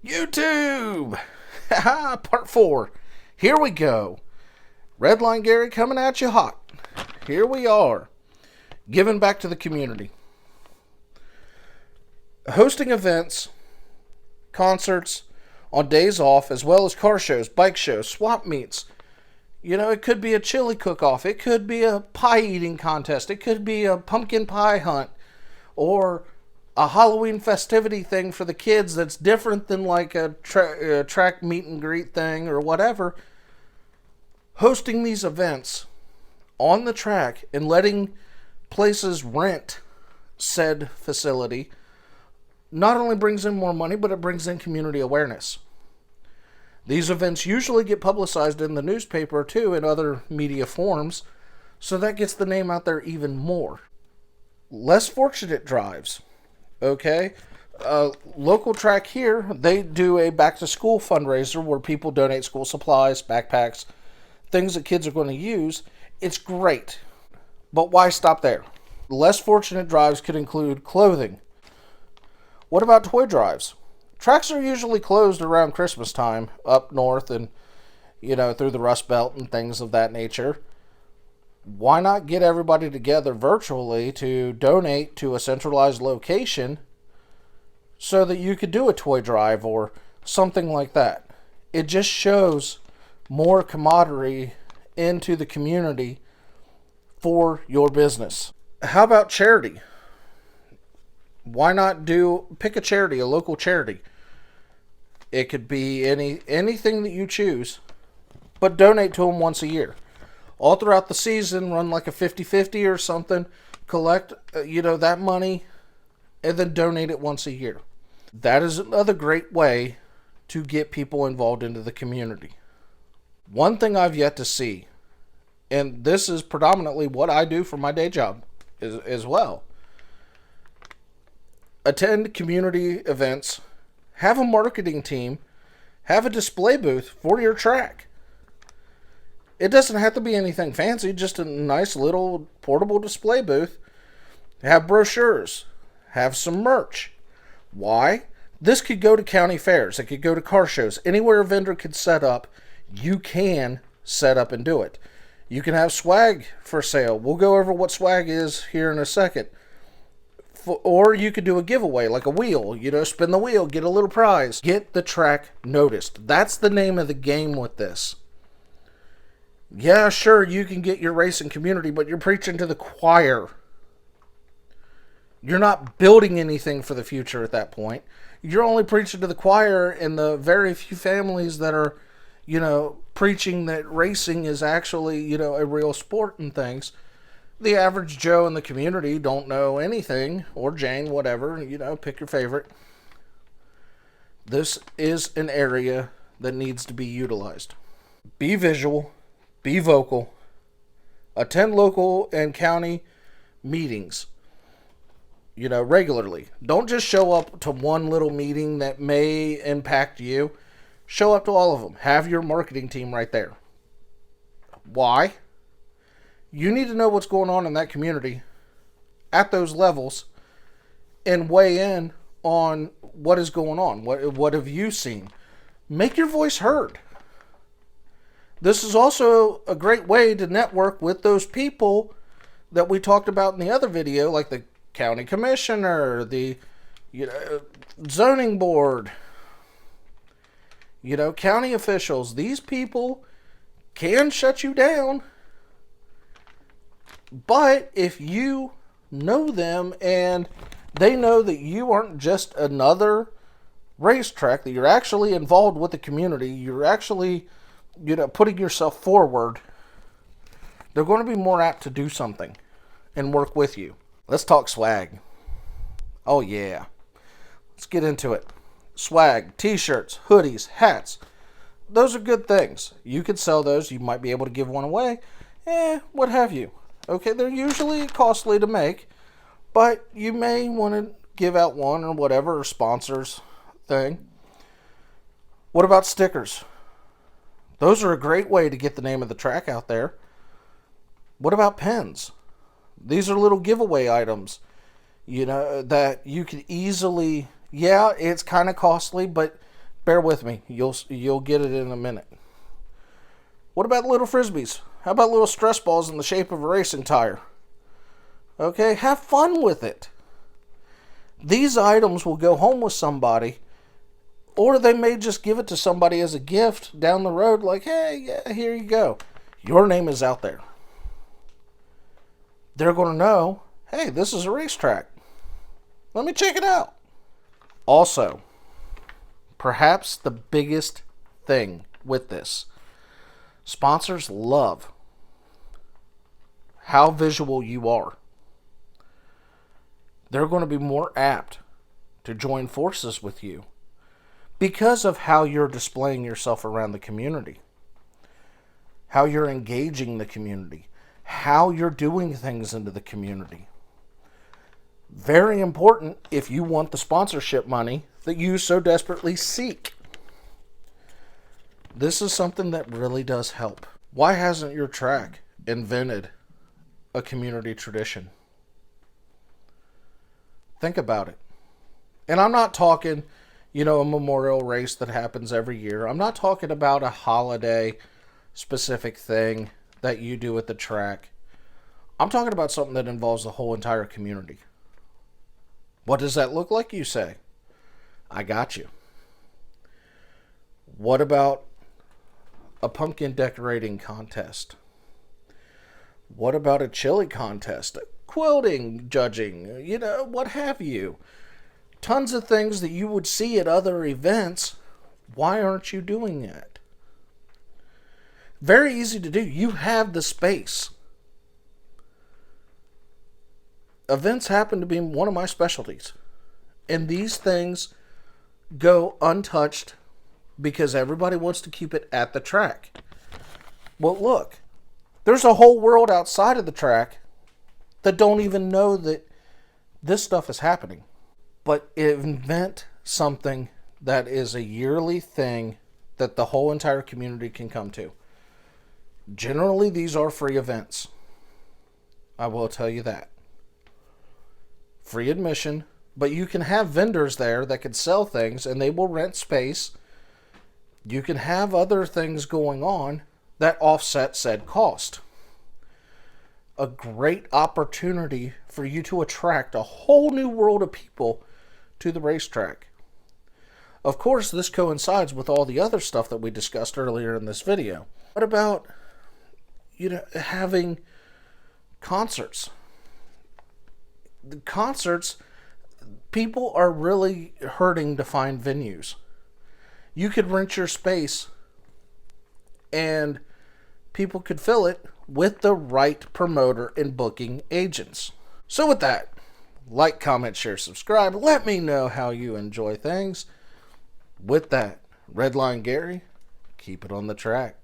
YouTube! Part 4. Here we go. Redline Gary coming at you hot. Here we are. Giving back to the community. Hosting events, concerts on days off, as well as car shows, bike shows, swap meets. You know, it could be a chili cook-off. It could be a pie eating contest. It could be a pumpkin pie hunt. Or a Halloween festivity thing for the kids that's different than like a track meet and greet thing or whatever. Hosting these events on the track and letting places rent said facility not only brings in more money, but it brings in community awareness. These events usually get publicized in the newspaper too and other media forms, so that gets the name out there even more. Less fortunate drives. Okay, local track here, they do a back to school fundraiser where people donate school supplies, backpacks, things that kids are going to use. It's great, but why stop there? Less fortunate drives could include clothing. What about toy drives? Tracks are usually closed around Christmas time up north and, through the Rust Belt and things of that nature. Why not get everybody together virtually to donate to a centralized location so that you could do a toy drive or something like that? It just shows more camaraderie into the community for your business. How about charity? Why not pick a charity, a local charity? It could be anything that you choose, but donate to them once a year. All throughout the season, run like a 50-50 or something, collect, that money, and then donate it once a year. That is another great way to get people involved into the community. One thing I've yet to see, and this is predominantly what I do for my day job as well. Attend community events, have a marketing team, have a display booth for your track. It doesn't have to be anything fancy, just a nice little portable display booth. Have brochures. Have some merch. Why? This could go to county fairs. It could go to car shows. Anywhere a vendor could set up, you can set up and do it. You can have swag for sale. We'll go over what swag is here in a second. Or you could do a giveaway, like a wheel. Spin the wheel, get a little prize. Get the track noticed. That's the name of the game with this. Yeah, sure, you can get your racing community, but you're preaching to the choir. You're not building anything for the future at that point. You're only preaching to the choir and the very few families that are, preaching that racing is actually, a real sport and things. The average Joe in the community don't know anything, or Jane, whatever, pick your favorite. This is an area that needs to be utilized. Be visual. Be vocal. Attend local and county meetings, regularly. Don't just show up to one little meeting that may impact you. Show up to all of them. Have your marketing team right there. Why? You need to know what's going on in that community at those levels and weigh in on what is going on. What have you seen? Make your voice heard. This is also a great way to network with those people that we talked about in the other video, like the county commissioner, the zoning board, county officials. These people can shut you down, but if you know them and they know that you aren't just another racetrack, that you're actually involved with the community, you're actually putting yourself forward, they're going to be more apt to do something and work with you. Let's talk swag. Oh yeah. Let's get into it. Swag, t-shirts, hoodies, hats. Those are good things. You could sell those. You might be able to give one away. What have you. Okay, they're usually costly to make, but you may want to give out one or whatever, or sponsors thing. What about stickers? Those are a great way to get the name of the track out there. What about pens? These are little giveaway items, that you could easily, it's kind of costly, but Bear with me. You'll get it in a minute. What about little frisbees? How about little stress balls in the shape of a racing tire? Okay, have fun with it. These items will go home with somebody, or they may just give it to somebody as a gift down the road, like, hey, yeah, here you go. Your name is out there. They're going to know, hey, this is a racetrack. Let me check it out. Also, perhaps the biggest thing with this, sponsors love how visual you are. They're going to be more apt to join forces with you because of how you're displaying yourself around the community, how you're engaging the community, how you're doing things into the community. Very important if you want the sponsorship money that you so desperately seek. This is something that really does help. Why hasn't your track invented a community tradition? Think about it. And I'm not talking, a memorial race that happens every year. I'm not talking about a holiday specific thing that you do at the track. I'm talking about something that involves the whole entire community. What does that look like, you say? I got you. What about a pumpkin decorating contest? What about a chili contest? Quilting, judging, what have you. Tons of things that you would see at other events. Why aren't you doing that? Very easy to do. You have the space. Events happen to be one of my specialties. And these things go untouched because everybody wants to keep it at the track. Well, look, there's a whole world outside of the track that don't even know that this stuff is happening. But invent something that is a yearly thing that the whole entire community can come to. Generally, these are free events. I will tell you that. Free admission, but you can have vendors there that can sell things and they will rent space. You can have other things going on that offset said cost. A great opportunity for you to attract a whole new world of people to the racetrack. Of course, this coincides with all the other stuff that we discussed earlier in this video. What about, having concerts? The concerts, people are really hurting to find venues. You could rent your space and people could fill it with the right promoter and booking agents. So with that, like, comment, share, subscribe. Let me know how you enjoy things. With that, Redline Gary, keep it on the track.